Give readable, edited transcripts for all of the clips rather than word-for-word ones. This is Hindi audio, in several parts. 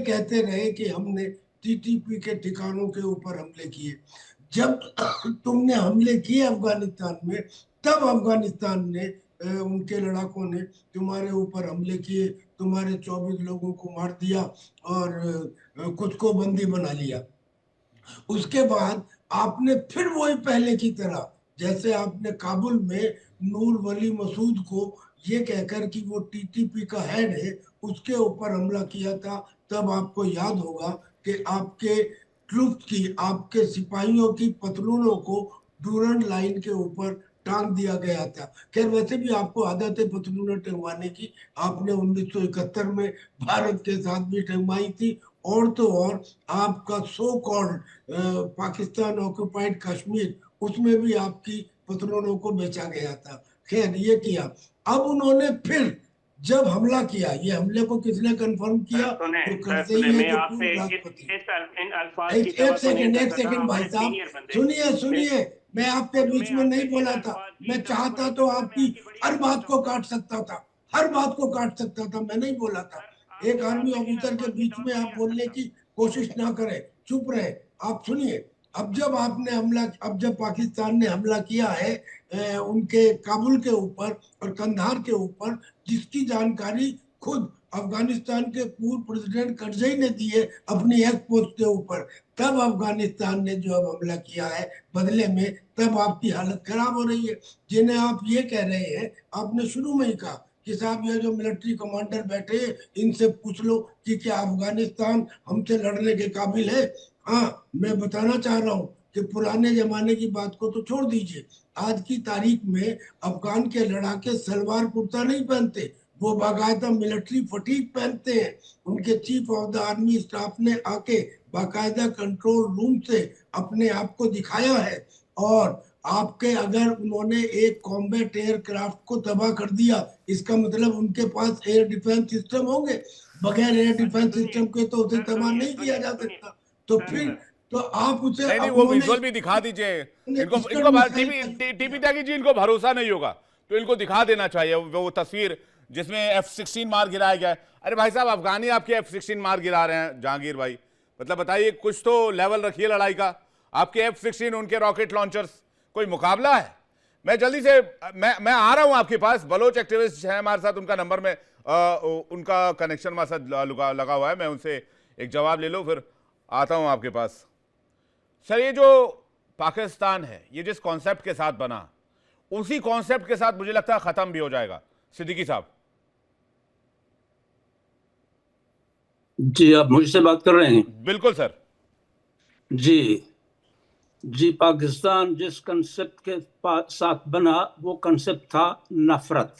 कहते रहे कि हमने टीटीपी के ठिकानों के ऊपर हमले किए। जब तुमने हमले किए अफगानिस्तान में, तब अफगानिस्तान ने उनके लड़ाकों ने तुम्हारे ऊपर हमले किए, तुम्हारे 24 लोगों को मार दिया और कुछ को बंदी बना लिया। उसके बाद आपने फिर वही पहले की तरह, जैसे आपने काबुल में नूर वली मसूद को ये कहकर कि वो टीटीपी का हेड है, उसके ऊपर हमला किया था। तब आपको याद होगा कि आपके ट्रूप्स की, आपके सिपाहियों की पतलूनों को डूरन लाइन के ऊपर टांग दिया गया था। खैर वैसे भी आपको आदत है पतलूनें टंगवाने की, आपने 1971 में भारत के साथ भी टंगवाई थी। और तो और आपका so called Pakistan occupied Kashmir, उसमें भी आपकी पतलूनों को बेचा गया था। खैर ये किया। अब उन्होंने फिर जब हमला किया, ये हमले को किसने कंफर्म किया? तो करते ही है जो पूर्व राष्ट्रपति। एक सेकंड भाई साहब, सुनिए सुनिए, मैं आपके बीच में नहीं बोला था। मैं चाहता तो आपकी हर बात को काट सकता था, हर बात को काट सकता था, मैं नहीं बोला था। एक आर्मी ऑफिसर के बीच में आप बोलने की कोशिश ना करें, चुप रहे। आप सुनिए, अब जब पाकिस्तान ने हमला किया है उनके काबुल के ऊपर और कंधार के ऊपर, जिसकी जानकारी खुद अफगानिस्तान के पूर्व प्रेसिडेंट करजई ने दी है अपनी एक्स पोस्ट के ऊपर, तब अफगानिस्तान ने जो अब हमला किया है बदले में, तब आपकी हालत खराब हो रही है। जिन्हें आप ये कह रहे हैं, आपने शुरू में ही कहा कि साहब ये जो मिलिट्री कमांडर बैठे इनसे पूछ लो कि क्या अफगानिस्तान हमसे लड़ने के काबिल है। हाँ, मैं बताना चाह रहा हूँ कि पुराने जमाने की बात को तो छोड़ दीजिए, आज की तारीख में अफगान के लड़ाके सलवार कुर्ता नहीं पहनते, वो बाकायदा मिलिट्री फटीक पहनते हैं। उनके chief of the army staff ने आके बाकायदा कंट्रोल रूम से अपने आप को दिखाया है। और आपके अगर उन्होंने एक कॉम्बैट एयरक्राफ्ट को तबाह कर दिया, इसका मतलब उनके पास एयर डिफेंस सिस्टम होंगे। बगैर एयर डिफेंस सिस्टम के तो उसे तबाह नहीं किया जा सकता। तो फिर तो आप उसे नहीं, वो विजुअल भी दिखा दीजिए इनको। टीपी त्यागी जी, इनको भरोसा नहीं होगा तो इनको दिखा देना चाहिए वो तस्वीर जिसमें F-16 मार गिराया गया है। अरे भाई साहब, अफगानी आपके F-16 मार गिरा रहे हैं जहांगीर भाई, मतलब बताइए, कुछ तो लेवल रखिए लड़ाई का। आपके F-16, उनके रॉकेट लॉन्चर्स, कोई मुकाबला है? मैं जल्दी से मैं आ रहा हूं आपके पास। बलोच एक्टिविस्ट हैं हमारे साथ, उनका नंबर में उनका कनेक्शन हमारे साथ लगा हुआ है, मैं उनसे एक जवाब ले लो, फिर आता हूं आपके पास। सर, ये जो पाकिस्तान है, ये जिस कॉन्सेप्ट के साथ बना, उसी कॉन्सेप्ट के साथ मुझे लगता है खत्म भी हो जाएगा। सिद्दीकी साहब जी, आप मुझसे बात कर रहे हैं? बिल्कुल सर। जी जी, पाकिस्तान जिस कंसेप्ट के साथ बना वो कंसेप्ट था नफरत।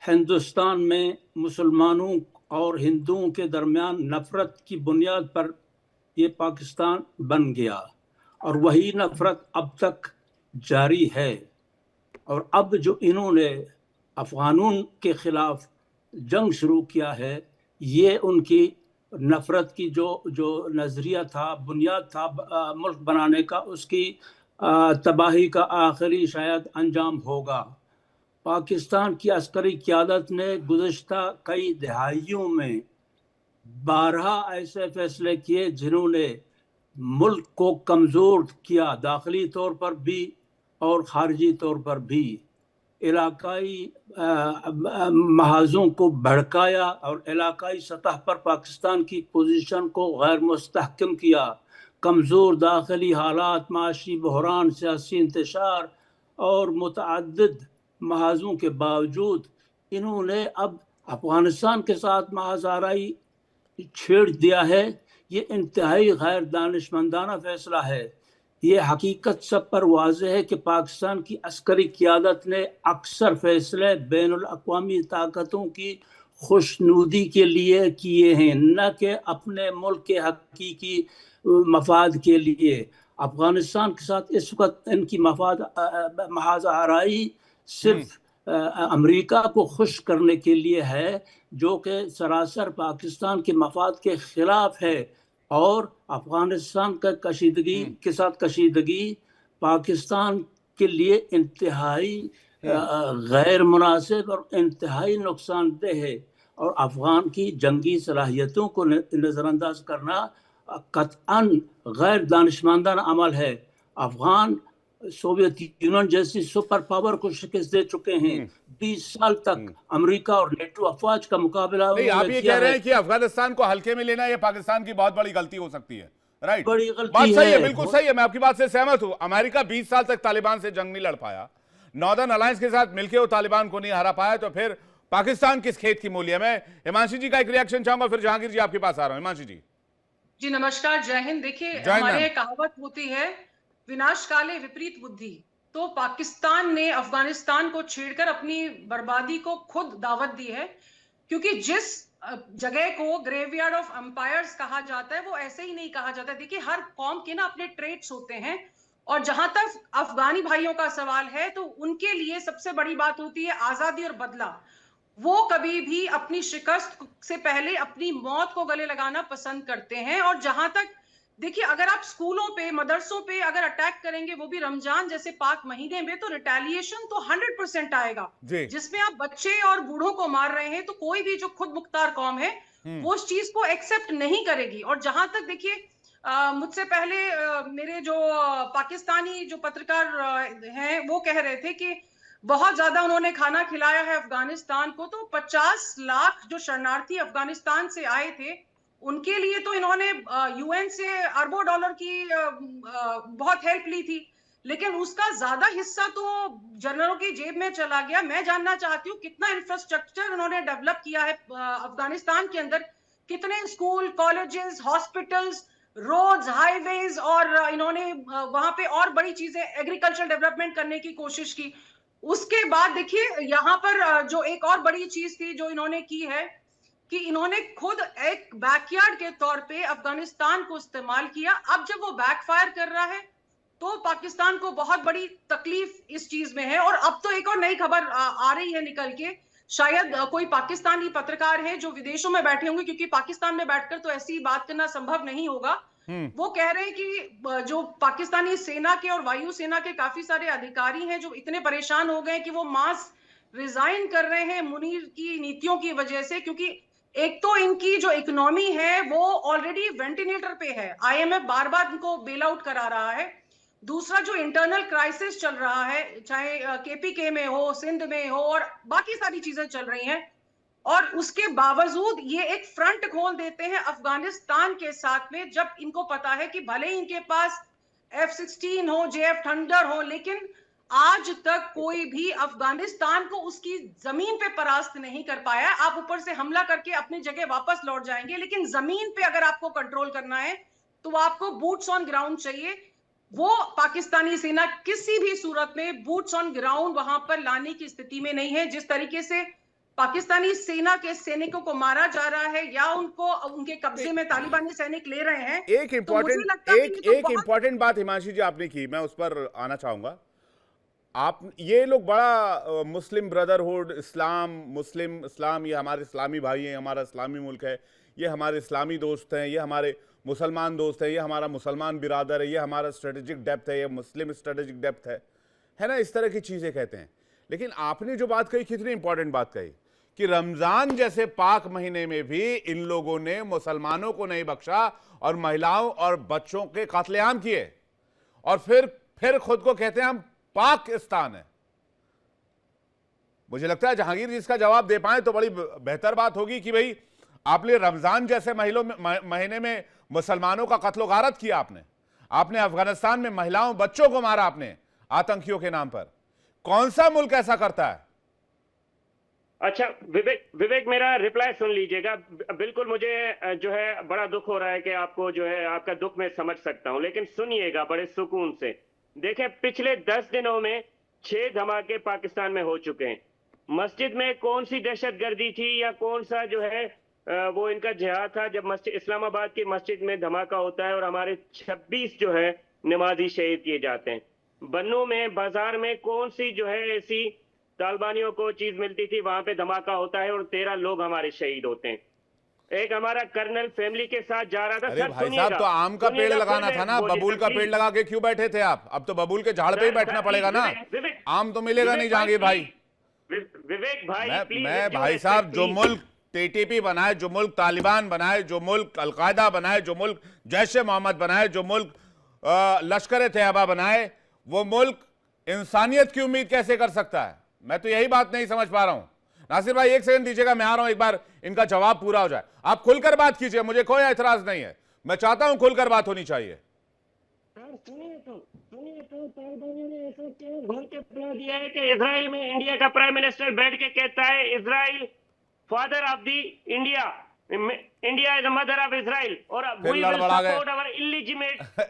हिंदुस्तान में मुसलमानों और हिंदुओं के दरमियान नफरत की बुनियाद पर ये पाकिस्तान बन गया और वही नफरत अब तक जारी है। और अब जो इन्होंने अफगानों के खिलाफ जंग शुरू किया है, ये उनकी नफरत की जो नजरिया था, बुनियाद था मुल्क बनाने का, उसकी तबाही का आखिरी शायद अंजाम होगा। पाकिस्तान की अस्करी क़यादत ने गुज़श्ता कई दहाइयों में 12 ऐसे फैसले किए जिन्होंने मुल्क को कमज़ोर किया, दाखिली तौर पर भी और ख़ारजी तौर पर भी। इलाकाई महाजों को भड़काया और इलाकाई सतह पर पाकिस्तान की पोजीशन को गैर मुस्तहकम किया। कमज़ोर दाखिली हालात, माशी बहरान, सियासी इंतशार और मुतअद्दिद महाजों के बावजूद इन्होंने अब अफगानिस्तान के साथ महाज़ाराई छेड़ दिया है। ये इंतहाई गैर दानिशमंदाना फैसला है। ये हकीकत सब पर वाज़ेह है कि पाकिस्तान की अस्करी क़यादत ने अक्सर फैसले बैनुल अक़वामी ताकतों की खुशनुदी के लिए किए हैं, न कि अपने मुल्क के हकीकी मफाद के लिए। अफगानिस्तान के साथ इस वक्त इनकी महाज़ाराई सिर्फ अमेरिका को खुश करने के लिए है, जो कि सरासर पाकिस्तान के मफाद के खिलाफ है। और अफगानिस्तान का के साथ कशीदगी पाकिस्तान के लिए इंतहाई गैर मुनासिब और इंतहाई नुकसानदेह है। और अफगान की जंगी सलाहियतों को नज़रअंदाज करना कतअन गैर दानिशमंदाना अमल है। अफगान सोवियत यूनियन जैसी सुपर पावर को शिकस्त दे चुके हैं। 20 साल तक अमेरिका और नेटो अफवाज का मुकाबला नहीं, आप ये कह रहे हैं कि अफगानिस्तान को हल्के में लेना ये पाकिस्तान की बहुत बड़ी गलती हो सकती है, राइट? बड़ी बात गलती सही है, है, बिल्कुल सही है, मैं आपकी बात से सहमत हूं। अमेरिका 20 साल तक तालिबान से जंग नहीं लड़ पाया, नॉर्दर्न अलायंस के साथ मिलकर वो तालिबान को नहीं हरा पाया, तो फिर पाकिस्तान किस खेत की मूल्य? मैं हिमांशी जी का एक रिएक्शन चाहूंगा, फिर जहांगीर जी आपके पास आ रहा हूं। हिमांशी जी। जी नमस्कार, जय हिंद। देखिए, हमारे यहाँ कहावत होती है, विनाश काले विपरीत बुद्धि। तो पाकिस्तान ने अफगानिस्तान को छेड़कर अपनी बर्बादी को खुद दावत दी है, क्योंकि जिस जगह को ग्रेवयार्ड ऑफ एम्पायर्स कहा जाता है वो ऐसे ही नहीं कहा जाता। देखिए, हर कौम के ना अपने ट्रेट्स होते हैं, और जहां तक अफगानी भाइयों का सवाल है तो उनके लिए सबसे बड़ी बात होती है आजादी और बदला। वो कभी भी अपनी शिकस्त से पहले अपनी मौत को गले लगाना पसंद करते हैं। और जहां तक देखिए, अगर आप स्कूलों पे, मदरसों पे अगर अटैक करेंगे, वो भी रमजान जैसे पाक महीने में, तो रिटेलिएशन तो 100% आएगा, जिसमें आप बच्चे और बूढ़ों को मार रहे हैं। तो कोई भी जो खुद मुख्तार कौम है वो उस चीज को एक्सेप्ट नहीं करेगी। और जहां तक देखिए, मुझसे पहले मेरे जो पाकिस्तानी जो पत्रकार हैं वो कह रहे थे कि बहुत ज्यादा उन्होंने खाना खिलाया है अफगानिस्तान को। तो 50 लाख जो शरणार्थी अफगानिस्तान से आए थे उनके लिए तो इन्होंने यूएन से अरबों डॉलर की बहुत हेल्प ली थी, लेकिन उसका ज्यादा हिस्सा तो जनरलों की जेब में चला गया। मैं जानना चाहती हूँ कितना इंफ्रास्ट्रक्चर उन्होंने डेवलप किया है अफगानिस्तान के अंदर, कितने school, colleges, hospitals, roads, highways, और इन्होंने वहां पे और बड़ी चीजें, एग्रीकल्चर डेवलपमेंट करने की कोशिश की। उसके बाद देखिए, यहाँ पर जो एक और बड़ी चीज थी जो इन्होंने की है कि इन्होंने खुद एक बैकयार्ड के तौर पे अफगानिस्तान को इस्तेमाल किया। अब जब वो बैकफायर कर रहा है तो पाकिस्तान को बहुत बड़ी तकलीफ इस चीज में है। और अब तो एक और नई खबर आ रही है निकल के, शायद कोई पाकिस्तानी पत्रकार है जो विदेशों में बैठे होंगे, क्योंकि पाकिस्तान में बैठकर तो ऐसी बात करना संभव नहीं होगा। वो कह रहे हैं कि जो पाकिस्तानी सेना के और वायुसेना के काफी सारे अधिकारी हैं जो इतने परेशान हो गए कि वो मास रिजाइन कर रहे हैं मुनीर की नीतियों की वजह से, क्योंकि एक तो इनकी जो इकोनॉमी है वो ऑलरेडी वेंटिलेटर पे है, आईएमएफ बार बार इनको बेल आउट करा रहा है। दूसरा, जो इंटरनल क्राइसिस चल रहा है, चाहे केपीके में हो, सिंध में हो, और बाकी सारी चीजें चल रही हैं, और उसके बावजूद ये एक फ्रंट खोल देते हैं अफगानिस्तान के साथ में, जब इनको पता है कि भले ही इनके पास F-16 हो, JF थंडर हो, लेकिन आज तक कोई भी अफगानिस्तान को उसकी जमीन पे परास्त नहीं कर पाया। आप ऊपर से हमला करके अपनी जगह वापस लौट जाएंगे, लेकिन जमीन पे अगर आपको कंट्रोल करना है तो आपको बूट्स ऑन ग्राउंड चाहिए। वो पाकिस्तानी सेना किसी भी सूरत में बूट्स ऑन ग्राउंड वहां पर लाने की स्थिति में नहीं है। जिस तरीके से पाकिस्तानी सेना के सैनिकों को मारा जा रहा है या उनको उनके कब्जे में तालिबानी सैनिक ले रहे हैं, एक इंपॉर्टेंट बात हिमांशी जी आपने की, मैं उस पर आना चाहूंगा। आप ये लोग बड़ा मुस्लिम ब्रदरहुड, मुस्लिम इस्लाम, ये हमारे इस्लामी भाई हैं, हमारा इस्लामी मुल्क है, ये हमारे इस्लामी दोस्त हैं, ये हमारे मुसलमान दोस्त हैं, ये हमारा मुसलमान बिरादर है, ये हमारा स्ट्रेटेजिक डेप्थ है, ये मुस्लिम स्ट्रेटेजिक डेप्थ है ना, इस तरह की चीज़ें कहते हैं। लेकिन आपने जो बात कही, कितनी इंपॉर्टेंट बात कही कि रमज़ान जैसे पाक महीने में भी इन लोगों ने मुसलमानों को नहीं बख्शा और महिलाओं और बच्चों के कत्लेआम किए, और फिर खुद को कहते हैं हम पाकिस्तान है। मुझे लगता है जहांगीर जी इसका जवाब दे पाए तो बड़ी बेहतर बात होगी कि भाई आपने रमजान जैसे महीने में मुसलमानों का कत्लो गारत किया, आपने अफगानिस्तान में महिलाओं बच्चों को मारा आपने आतंकियों के नाम पर। कौन सा मुल्क ऐसा करता है? अच्छा विवेक मेरा रिप्लाई सुन लीजिएगा। बिल्कुल मुझे जो है बड़ा दुख हो रहा है कि आपको जो है आपका दुख मैं समझ सकता हूं, लेकिन सुनिएगा बड़े सुकून से। देखें, पिछले 10 दिनों में 6 धमाके पाकिस्तान में हो चुके हैं। मस्जिद में कौन सी दहशतगर्दी थी या कौन सा जो है वो इनका जिहाद था जब मस्जिद इस्लामाबाद की मस्जिद में धमाका होता है और हमारे 26 जो है नमाजी शहीद किए जाते हैं। बन्नू में बाजार में कौन सी जो है ऐसी तालिबानियों को चीज मिलती थी, वहां पे धमाका होता है और 13 लोग हमारे शहीद होते हैं। एक हमारा कर्नल फैमिली के साथ जा रहा था। अरे भाई साहब, तो आम का पेड़ लगाना था ना, बबूल का पेड़ लगा के क्यों बैठे थे आप? अब तो बबूल के झाड़ पे ही बैठना पड़ेगा ना, आम तो मिलेगा नहीं जहांगीर भाई। विवेक भाई मैं भाई साहब, जो मुल्क टीटीपी बनाए, जो मुल्क तालिबान बनाए, जो मुल्क अलकायदा बनाए, जो मुल्क जैश ए मोहम्मद बनाए, जो मुल्क लश्कर तैयबा बनाए, वो मुल्क इंसानियत की उम्मीद कैसे कर सकता है? मैं तो यही बात नहीं समझ पा रहा हूं। नासिर भाई एक सेकंड दीजिएगा, मैं आ रहा हूं, एक बार इनका जवाब पूरा हो जाए। आप खुलकर बात कीजिए, मुझे कोई एतराज नहीं है, मैं चाहता हूं खुलकर बात होनी चाहिए। सुनिए तो तालिबानियों ने ऐसा क्या घोल के पिला दिया है कि इजराइल में इंडिया का प्राइम मिनिस्टर बैठ के कहता है Israel father of the India, India is the mother of Israel, और फिर लड़बड़ा गए,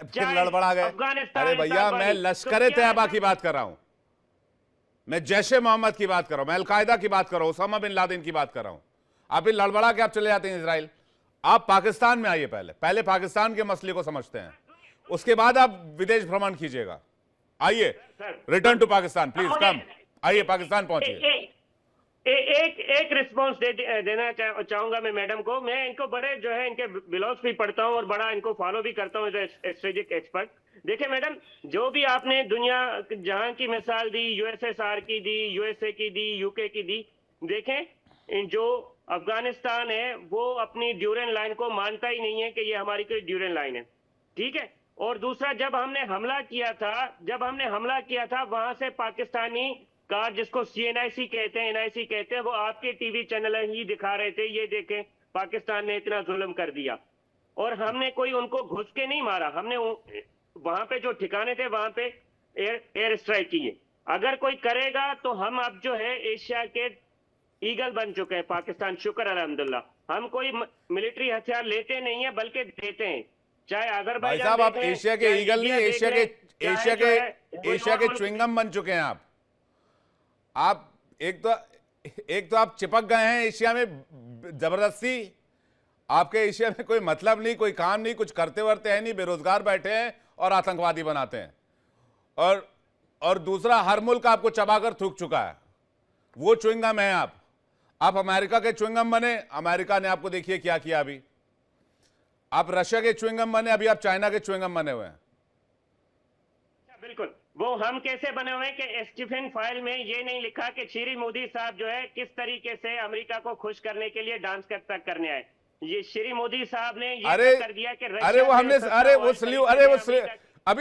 फिर लड़बड़ा गए। अरे भैया, मैं लश्कर तैयबा की बात कर रहा हूं, मैं जैश ए मोहम्मद की बात कर रहा हूं, मैं अलकायदा की बात कर रहा हूं, ओसामा बिन लादेन की बात कर रहा हूं। आप फिर लड़बड़ा के आप चले जाते हैं इजराइल। आप पाकिस्तान में आइए, पहले पाकिस्तान के मसले को समझते हैं, उसके बाद आप विदेश भ्रमण कीजिएगा। आइए, रिटर्न टू पाकिस्तान प्लीज, कम आइए, पाकिस्तान पहुंचिए। एक रिस्पॉन्स देना चाहूंगा मैं मैडम को। मैं इनको बड़े जो है इनके ब्लॉग्स भी पढ़ता हूं और बड़ा इनको फॉलो भी करता हूं एज स्ट्रेटेजिक एक्सपर्ट। देखिए मैडम, जो भी आपने दुनिया जहां की मिसाल दी, यूएसएसआर की दी, यूएसए की दी, यूके की दी, देखें जो अफगानिस्तान है वो अपनी ड्यूरेन लाइन को मानता ही नहीं है कि ये हमारी कोई ड्यूरेन लाइन है, ठीक है। और दूसरा, जब हमने हमला किया था वहां से पाकिस्तानी कार, जिसको CNIC कहते हैं, NIC कहते हैं, वो आपके टीवी चैनल ही दिखा रहे थे, ये देखें पाकिस्तान ने इतना जुल्म कर दिया। और हमने कोई उनको घुस के नहीं मारा, हमने वहां पे जो ठिकाने थे वहां पे एयर स्ट्राइक किए। अगर कोई करेगा तो हम अब जो है एशिया के ईगल बन चुके हैं पाकिस्तान, शुक्र अल्हम्दुलिल्लाह। हम कोई मिलिट्री हथियार लेते नहीं है बल्कि देते हैं, चाहे अजरबैजान। साहब आप एशिया के ईगल नहीं, एशिया के च्युइंगम बन चुके हैं आप एक तो आप चिपक गए हैं एशिया में जबरदस्ती। आपके एशिया में कोई मतलब नहीं, कोई काम नहीं, कुछ करते वरते हैं नहीं, बेरोजगार बैठे हैं और आतंकवादी बनाते हैं। और दूसरा, हर मुल्क आपको चबाकर थूक चुका है, वो च्युइंगम है आप अमेरिका के च्युइंगम बने, अमेरिका ने आपको देखिए क्या किया। अभी आप रशिया के च्युइंगम बने, अभी आप चाइना के च्युइंगम बने हुए हैं। बिल्कुल, वो हम कैसे बने हुए हैं कि स्टीफन फाइल में ये नहीं लिखा कि श्री मोदी साहब जो है किस तरीके से अमेरिका को खुश करने के लिए डांस करने आए। ये श्री मोदी साहब ने ये कर दिया कि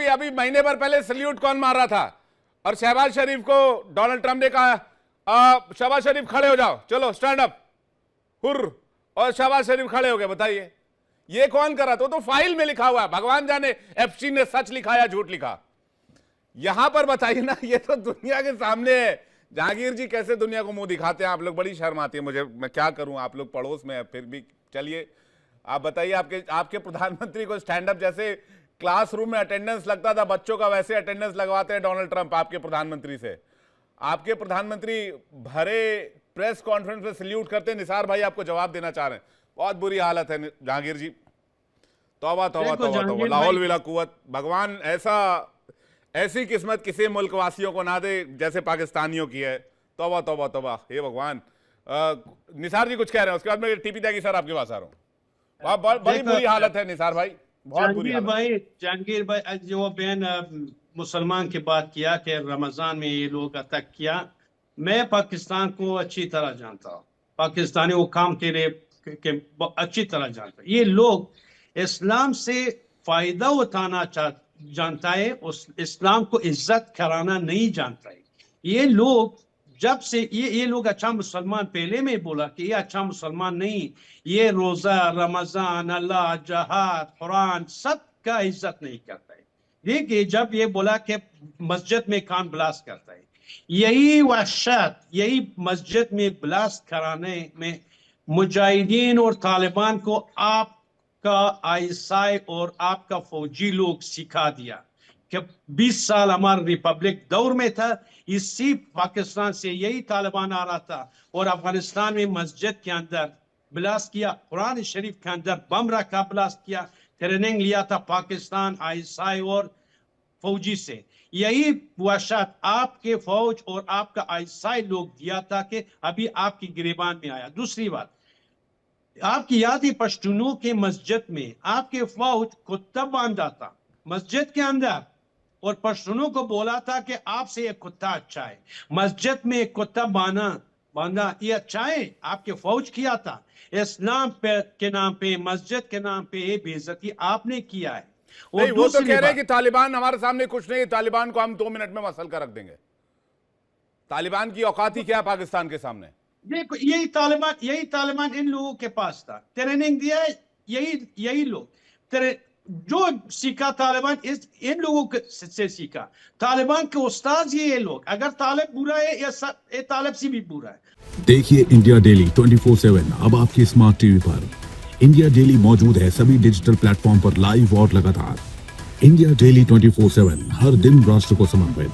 अभी महीने भर पहले सल्यूट कौन मार रहा था? और शहबाज शरीफ को डोनाल्ड ट्रंप ने कहा शहबाज शरीफ खड़े हो जाओ, चलो स्टैंड अप हुर्र, और शहबाज शरीफ खड़े हो गए। बताइए ये कौन कर रहा था? तो फाइल में लिखा हुआ है, भगवान जाने एप्स्टीन ने सच लिखा या झूठ लिखा। यहां पर बताइए ना, ये तो दुनिया के सामने है। जहांगीर जी कैसे दुनिया को मुंह दिखाते हैं आप लोग, बड़ी शर्म आती है मुझे, मैं क्या करूं, आप लोग पड़ोस में है फिर भी। चलिए आप बताइए, आपके प्रधानमंत्री को स्टैंड अप जैसे क्लासरूम में अटेंडेंस लगता था बच्चों का, वैसे अटेंडेंस लगवाते हैं डोनाल्ड ट्रंप आपके प्रधानमंत्री से। आपके प्रधानमंत्री भरे प्रेस कॉन्फ्रेंस में सल्यूट करते हैं। निसार भाई आपको जवाब देना चाह रहे हैं, बहुत बुरी हालत है जहांगीर जी। तौबा तौबा तौबा तौबा, लाहौल विला कुव्वत। भगवान ऐसी किस्मत किसी मुल्क वासियों को ना दे जैसे पाकिस्तानियों की है। तौबा तौबा तौबा, हे भगवान। निसार जी कुछ कह रहे हैं, उसके बाद मैं टीपी त्यागी सर आपके पास आ रहा हूँ। बड़ी बुरी हालत है निसार भाई, बहुत बुरी हालत। जहांगीर भाई जो बहन मुसलमान की बात किया कि रमजान में ये लोग अटैक किया, मैं पाकिस्तान को अच्छी तरह जानता हूँ, पाकिस्तानी वो काम के लिए अच्छी तरह जानता हूँ। ये लोग इस्लाम से फायदा उठाना जानता है, उस इस्लाम को इज्जत कराना नहीं जानता है। ये लोग जब से ये लोग अच्छा मुसलमान, पहले में बोला कि ये अच्छा मुसलमान नहीं, ये रोजा, रमजान, अल्लाह, जहाद, कुरान सब का इज्जत नहीं करता है। देखिए जब ये बोला कि मस्जिद में कान ब्लास्ट करता है, यही वहशत, यही मस्जिद में ब्लास्ट कराने में मुजाहिदीन और तालिबान को आपका आईएसआई और आपका फौजी लोग सिखा दिया कि 20 साल हमारा रिपब्लिक दौर में था, इसी पाकिस्तान से यही तालिबान आ रहा था और अफगानिस्तान में मस्जिद के अंदर ब्लास्ट किया, कुरान शरीफ के अंदर बम रखा, ब्लास्ट किया, ट्रेनिंग लिया था पाकिस्तान आईएसआई और फौजी से। यही वहशत आपके फौज और आपका आईएसआई लोग दिया था कि अभी आपकी गिरबान में आया। दूसरी बात, आपकी याद है पश्तूनों के मस्जिद में आपके फौज कुत्ता बांधा था मस्जिद के अंदर और पश्तूनों को बोला था कि आपसे एक कुत्ता अच्छा है। मस्जिद में एक कुत्ता बांधना बांधा, ये अच्छा है? आपके फौज किया था। इस्लाम के नाम पे, मस्जिद के नाम पे ये बेइज्जती आपने किया है। नहीं, वो तो कह रहे हैं कि तालिबान हमारे सामने कुछ नहीं, तालिबान को हम 2 मिनट में मसल कर रख देंगे। तालिबान की औकात ही क्या है पाकिस्तान के सामने? देखो, यही तालिबान इन लोगों के पास था, ट्रेनिंग दिया है यही लोग। जो सीखा तालिबान इन लोगों से सीखा। तालिबान के उस्ताद ये लोग। अगर तालिब बुरा है या तालिब से भी बुरा है। देखिए इंडिया डेली 24/7 अब आपकी स्मार्ट टीवी पर। इंडिया डेली मौजूद है सभी डिजिटल प्लेटफॉर्म पर लाइव और लगातार। इंडिया डेली 24/7 हर दिन राष्ट्र को समर्पित।